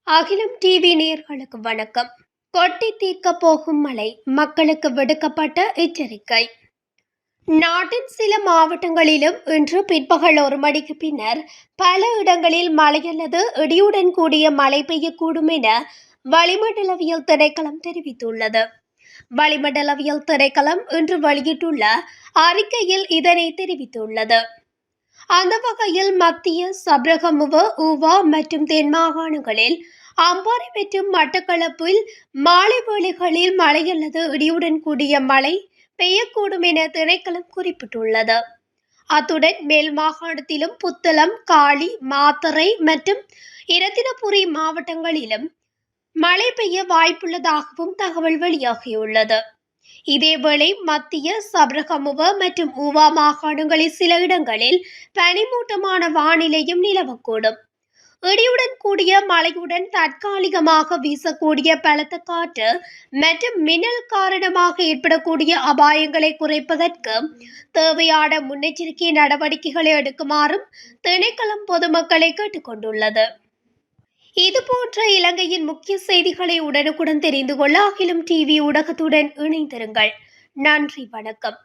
அகிலம் டிவி நேயர்களுக்கு வணக்கம். கொட்டி தீர்க்க போகும் மழை, மக்களுக்கு விடுக்கப்பட்ட எச்சரிக்கை. நாட்டின் சில மாவட்டங்களிலும் இன்று பிற்பகல் 1 மணிக்கு பின்னர் பல இடங்களில் மழை அல்லது இடியுடன் கூடிய மழை பெய்யக்கூடும் என வளிமண்டலவியல் திணைக்களம் தெரிவித்துள்ளது. வளிமண்டலவியல் திணைக்களம் இன்று வெளியிட்டுள்ள அறிக்கையில் இதனை தெரிவித்துள்ளது. அந்த வகையில் மத்திய சப்ரகமுவ, ஊவா மற்றும் தென் மாகாணங்களில், அம்பாறை மற்றும் மட்டக்களப்பில் மாலை வேளைகளில் மழை அல்லது இடியுடன் கூடிய மழை பெய்யக்கூடும் என திணைக்களம் குறிப்பிட்டுள்ளது. அத்துடன் மேல் மாகாணத்திலும் புத்தளம், காலி, மாத்தறை மற்றும் இரத்தினபுரி மாவட்டங்களிலும் மழை பெய்ய வாய்ப்புள்ளதாகவும் தகவல் வெளியாகியுள்ளது. இதேவேளை மத்திய சப்ரகமுவ மற்றும் ஊவா மாகாணங்களில் சில இடங்களில் பனிமூட்டமான வானிலையும் நிலவக்கூடும். இடியுடன் கூடிய மழையுடன் தற்காலிகமாக வீசக்கூடிய பலத்த காற்று மற்றும் மின்னல் காரணமாக ஏற்படக்கூடிய அபாயங்களை குறைப்பதற்கு தேவையான முன்னெச்சரிக்கை நடவடிக்கைகளை எடுக்குமாறும் திணைக்களம் பொதுமக்களை கேட்டுக்கொண்டுள்ளது. இதுபோன்ற இலங்கையின் முக்கிய செய்திகளை உடனுக்குடன் தெரிந்து கொள்ள அகிலம் டிவி ஊடகத்துடன் இணைந்திருங்கள். நன்றி, வணக்கம்.